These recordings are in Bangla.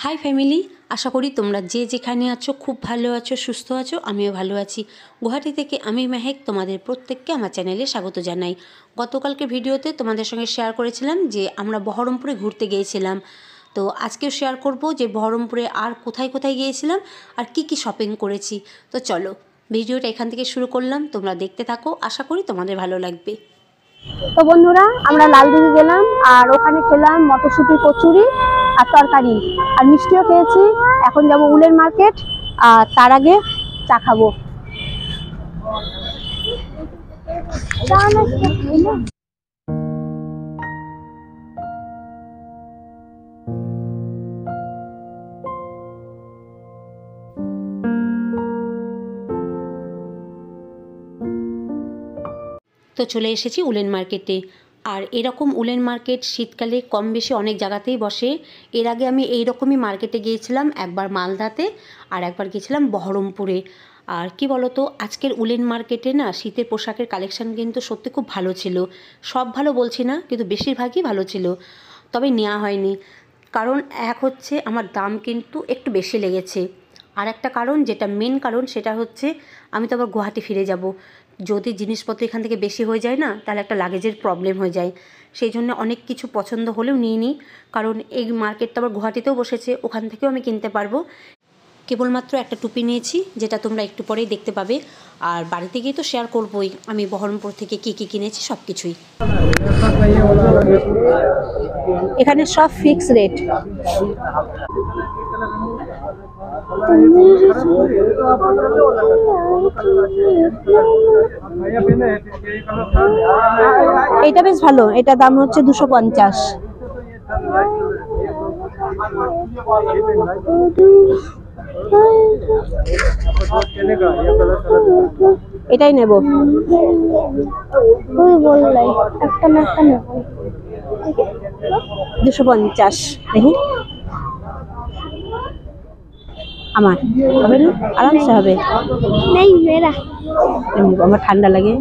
হাই ফ্যামিলি, আশা করি তোমরা যে যেখানে আছো খুব ভালো আছো, সুস্থ আছো। আমিও ভালো আছি। গুয়াহাটি থেকে আমি মেহেক তোমাদের প্রত্যেককে আমার চ্যানেলে স্বাগত জানাই। গতকালকে ভিডিওতে তোমাদের সঙ্গে শেয়ার করেছিলাম যে আমরা বহরমপুরে ঘুরতে গিয়েছিলাম। তো আজকেও শেয়ার করব যে বহরমপুরে আর কোথায় কোথায় গিয়েছিলাম আর কি কি শপিং করেছি। তো চলো ভিডিওটা এখান থেকে শুরু করলাম, তোমরা দেখতে থাকো, আশা করি তোমাদের ভালো লাগবে। তো বন্ধুরা, আমরা লালদিঘি গেলাম আর ওখানে খেলাম মটরশুঁটি কচুরি আর তরকারি আর মিষ্টিও খেয়েছি। এখন যাব উলের মার্কেট আর তার আগে চা খাবো। তো চলে এসেছি উলেন মার্কেটে। আর এরকম উলেন মার্কেট শীতকালে কম বেশি অনেক জায়গাতেই বসে। এর আগে আমি এই রকমই মার্কেটে গিয়েছিলাম, একবার মালদাতে আর একবার গিয়েছিলাম বহরমপুরে। আর কি বলতো, আজকের উলেন মার্কেটে না শীতের পোশাকের কালেকশান কিন্তু সত্যি খুব ভালো ছিল। সব ভালো বলছি না, কিন্তু বেশিরভাগই ভালো ছিল। তবে নেওয়া হয়নি, কারণ এক হচ্ছে আমার দাম কিন্তু একটু বেশি লেগেছে। আর একটা কারণ, যেটা মেন কারণ, সেটা হচ্ছে আমি তো আবার গুয়াহাটি ফিরে যাব। যদি জিনিসপত্র এখান থেকে বেশি হয়ে যায় না, তাহলে একটা লাগেজের প্রবলেম হয়ে যায়। সেই জন্য অনেক কিছু পছন্দ হলেও নিয়ে নিই, কারণ এই মার্কেটটা আবার গুয়াহাটিতেও বসেছে, ওখান থেকেও আমি কিনতে পারবো। কেবলমাত্র একটা টুপি নিয়েছি, যেটা তোমরা একটু পরেই দেখতে পাবে। আর বাড়িতে গিয়ে তো শেয়ার করবোই আমি বহরমপুর থেকে কী কী কিনেছি সব কিছুই। এখানে সব ফিক্স রেট। এটা বেশ ভালো, এটা দাম হচ্ছে 250। এটাই নেব। 250 দেখি আমার হবে না, আরামসে হবে। আমার ঠান্ডা লাগে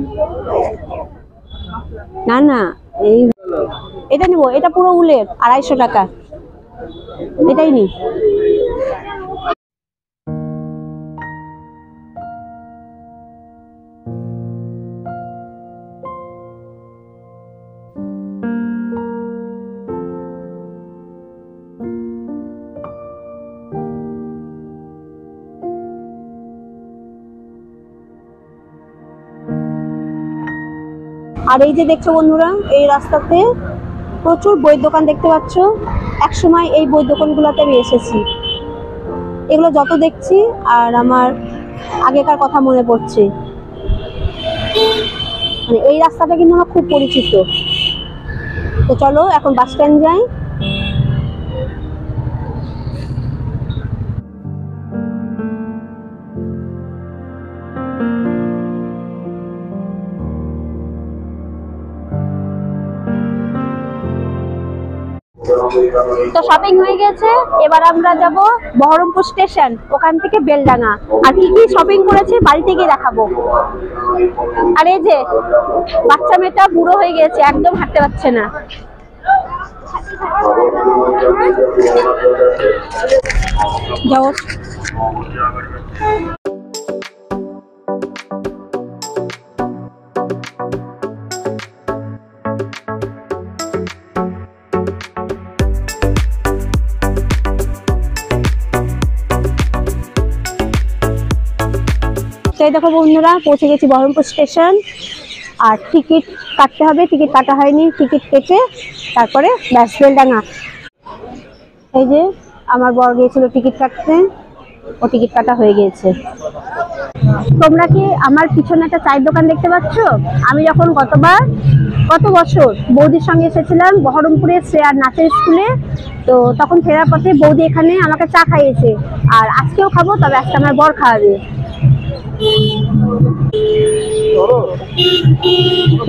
না। না এই এটা নেব, এটা পুরো উলের 250 টাকা, এটাই নি। আর এই যে দেখছো বন্ধুরা, এই রাস্তাতে প্রচুর বইয়ের দোকান দেখতে পাচ্ছ। এক সময় এই বইয়ের দোকানগুলোতে আমি এসেছি। এগুলো যত দেখছি আর আমার আগেকার কথা মনে পড়ছে। মানে এই রাস্তাটা কিন্তু আমার খুব পরিচিত। তো চলো এখন বাস স্ট্যান্ড যাই। তো শপিং হয়ে গেছে, এবার আমরা যাব বহরমপুর স্টেশন, ওখান থেকে বেলডাঙ্গা। আর কি কি শপিং করেছি বাড়িতে গিয়ে দেখাবো। আর এই যে বাচ্চা মেয়েটা বুড়ো হয়ে গেছে, একদম হাঁটতে পারছে না। যাও। এই দেখো বন্ধুরা, পৌঁছে গেছি বহরমপুর স্টেশন। আর টিকিট কাটতে হবে, টিকিট কাটা হয়নি, টিকিট কেটে তারপরে ব্যাস বেলডাঙ্গা। এই যে আমার বর গিয়েছিল টিকিট কাটতে, ও টিকিট কাটা হয়ে গিয়েছে। তোমরা কি আমার পিছনে একটা চায়ের দোকান দেখতে পাচ্ছ? আমি যখন গত বছর বৌদির সঙ্গে এসেছিলাম বহরমপুরে শ্রেয়ার নাচের স্কুলে, তো তখন ফেরার পথে বৌদি এখানে আমাকে চা খাইয়েছে। আর আজকেও খাবো, তবে আজকে আমার বর খাওয়াবে।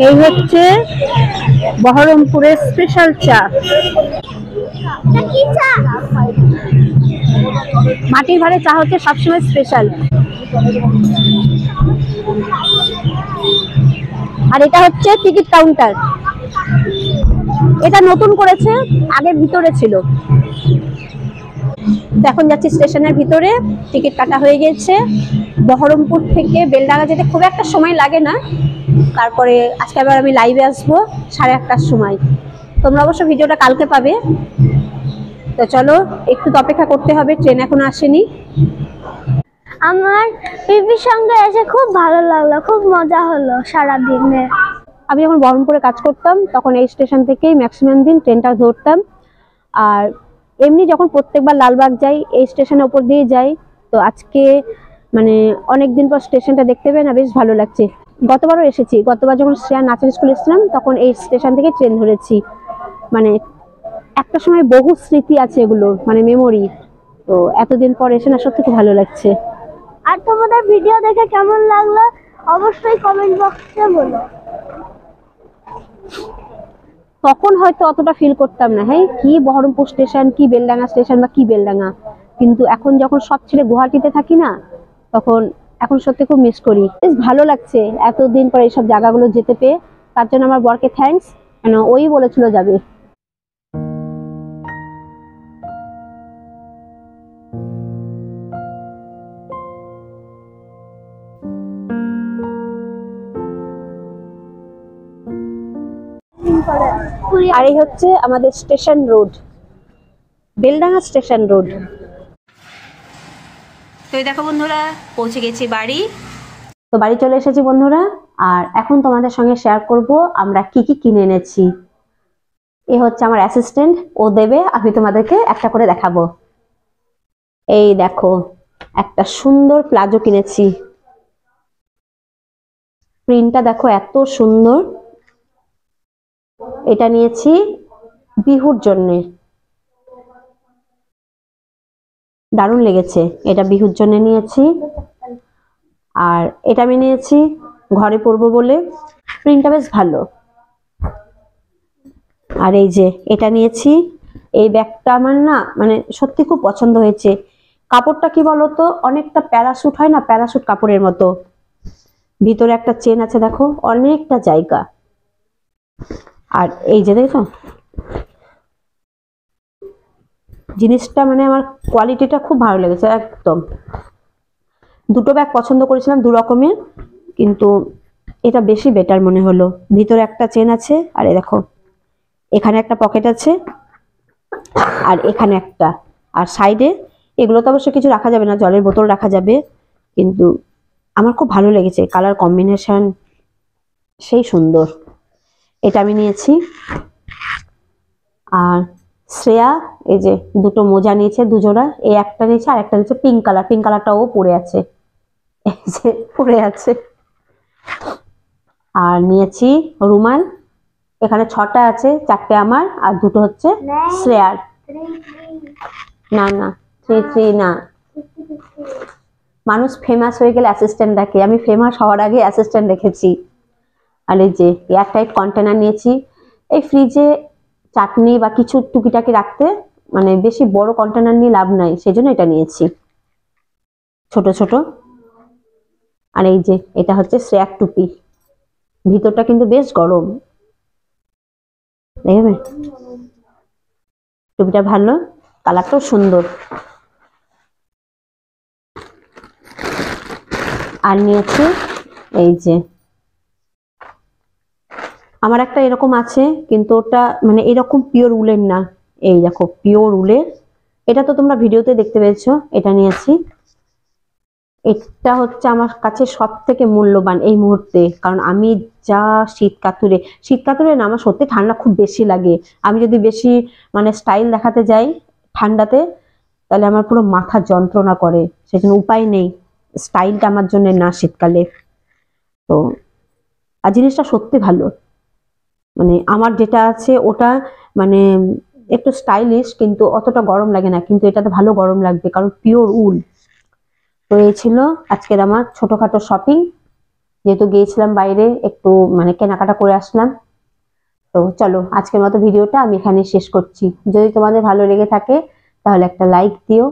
এই হচ্ছে বহরমপুরের স্পেশাল চা। মাটির ভাড়ে চা হচ্ছে সবসময় স্পেশাল। আর এটা হচ্ছে টিকিট কাউন্টার। এটা নতুন করেছে, আগে ভিতরে ছিল। তো এখন যাচ্ছি স্টেশনের ভিতরে, টিকিট কাটা হয়ে গেছে। বহরমপুর থেকে বেলডাঙ্গা যেতে খুব একটা সময় লাগে না। তারপরে আজকে আবার আমি লাইভে আসবো 8:30টার সময়। তোমরা অবশ্য ভিডিওটা কালকে পাবে। তো চলো, একটু তো অপেক্ষা করতে হবে, ট্রেন এখনো আসেনি। আমার পিপির সঙ্গে এসে খুব ভালো লাগলো, খুব মজা হলো সারাদিনে। আমি যখন বহরমপুরে কাজ করতাম তখন এই স্টেশন থেকেই ম্যাক্সিমাম দিন ট্রেনটা ধরতাম। আর এমনি যখন প্রত্যেকবার লালবাগ যাই এই স্টেশনের ওপর দিয়ে যাই। তো আজকে মানে অনেকদিন পর স্টেশনটা দেখতে পেয়ে না বেশ ভালো লাগছে। গতবারও এসেছি, গতবার যখন শ্রেয়া নাচের স্কুল এসেছিলাম তখন এই স্টেশন থেকে ট্রেন ধরেছি। মানে একটা সময় বহু স্মৃতি আছে এগুলো, মানে মেমোরি। তো এতদিন পর এসে না সত্যি খুব ভালো লাগছে। আর তোমাদের ভিডিও দেখে কেমন লাগলো অবশ্যই কমেন্ট বক্সে বলো। তখন হয়তো অতটা ফিল করতাম না, হ্যাঁ কি বহরমপুর স্টেশন, কি বেলডাঙ্গা স্টেশন বা কি বেলডাঙ্গা। কিন্তু এখন যখন সব ছেড়ে গুয়াহাটিতে থাকি না, তখন এখন সত্যি খুব মিস করি। বেশ ভালো লাগছে এতদিন পর এইসব জায়গাগুলো যেতে পেয়ে। তার জন্য আমার বরকে থ্যাঙ্কস, কেন ওই বলেছিল যাবে। আর এই হচ্ছে আমাদের station road, Beldanga station road. তো এই দেখো বন্ধুরা, পৌঁছে গেছি বাড়ি। তো বাড়ি চলে এসেছি বন্ধুরা। আর এখন তোমাদের সঙ্গে শেয়ার করব আমরা কি কি কিনে এনেছি। এ হচ্ছে আমার অ্যাসিস্ট্যান্ট, ও দেবে, আমি তোমাদেরকে একটা করে দেখাবো। এই দেখো, একটা সুন্দর প্লাজো কিনেছি। প্রিন্টটা দেখো এত সুন্দর। এটা নিয়েছি বিহুর জন্যে, দারুণ লেগেছে। এটা বিহুর জন্য নিয়েছি। আর এটা আমি নিয়েছি ঘরে পরবো বলে, প্রিন্টটা বেশ ভালো। আর এই যে এটা নিয়েছি, এই ব্যাগটা আমার না মানে সত্যি খুব পছন্দ হয়েছে। কাপড়টা কি বলতো, অনেকটা প্যারাসুট হয় না, প্যারাসুট কাপড়ের মতো। ভিতরে একটা চেন আছে দেখো, অনেকটা জায়গা। আর এই যে দেখো জিনিসটা, মানে আমার কোয়ালিটিটা খুব ভালো লেগেছে একদম। দুটো ব্যাগ পছন্দ করেছিলাম দু রকমের, কিন্তু এটা বেশি বেটার মনে হলো। ভিতরে একটা চেন আছে, আর এই দেখো এখানে একটা পকেট আছে, আর এখানে একটা, আর সাইডে এগুলো তো অবশ্য কিছু রাখা যাবে না, জলের বোতল রাখা যাবে। কিন্তু আমার খুব ভালো লেগেছে, কালার কম্বিনেশন সেই সুন্দর। এটা আমি নিয়েছি। আর শ্রেয়া এই যে দুটো মোজা নিয়েছে, দুজোড়া। এই একটা নিয়েছে আর একটা নিয়েছে পিঙ্ক কালার, পিঙ্ক কালারটাও পরে আছে, এই যে পরে আছে। আর নিয়েছি রুমাল, এখানে 6টা আছে, 4টে আমার আর 2টো হচ্ছে শ্রেয়ার। না না 3 না, মানুষ ফেমাস হয়ে গেলে অ্যাসিস্ট্যান্ট রাখে, আমি ফেমাস হওয়ার আগে অ্যাসিস্ট্যান্ট রেখেছি। আর এই যে এয়ারটাইট কন্টেনার নিয়েছি, এই ফ্রিজে চাটনি বা কিছু টুকিটাকি রাখতে, মানে বেশি বড় কন্টেনার নিয়ে লাভ নাই, সেজন্য এটা নিয়েছি ছোট ছোট। আর এই যে এটা হচ্ছে শ্রেয়ার টুপি, ভিতরটা কিন্তু বেশ গরম, দেখবে টুপিটা ভালো, কালারটাও সুন্দর। আর নিয়েছি এই যে আমার একটা এরকম আছে, কিন্তু ওটা মানে এরকম পিওর উলের না, এই দেখো পিওর উলের। এটা তো তোমরা ভিডিওতে দেখতে পেয়েছো। এটা নিয়েছি, এটা হচ্ছে আমার কাছে সব থেকে মূল্যবান এই মুহূর্তে, কারণ আমি যা শীত কাতুরে না, আমার সত্যি ঠান্ডা খুব বেশি লাগে। আমি যদি বেশি মানে স্টাইল দেখাতে যাই ঠান্ডাতে, তাহলে আমার পুরো মাথা যন্ত্রণা করে, সেজন্য উপায় নেই, স্টাইলটা আমার জন্য না শীতকালে। তো আর জিনিসটা সত্যি ভালো, মানে আমার যেটা আছে ওটা মানে একটু স্টাইলিশ, কিন্তু অতটা গরম লাগে না, কিন্তু এটাতে ভালো গরম লাগবে কারণ পিওর উল। তো এই ছিল আজকের আমার ছোটখাটো শপিং, যেহেতু গিয়েছিলাম বাইরে একটু মানে কেনাকাটা করে আসলাম। তো চলো আজকের মতো ভিডিওটা আমি এখানে শেষ করছি। যদি তোমাদের ভালো লেগে থাকে তাহলে একটা লাইক দিও,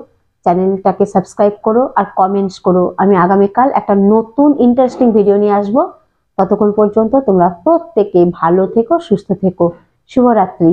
চ্যানেলটাকে সাবস্ক্রাইব করো আর কমেন্টস করো। আমি আগামীকাল একটা নতুন ইন্টারেস্টিং ভিডিও নিয়ে আসবো। ততক্ষণ পর্যন্ত তোমরা প্রত্যেকে ভালো থেকো, সুস্থ থেকো। শুভরাত্রি।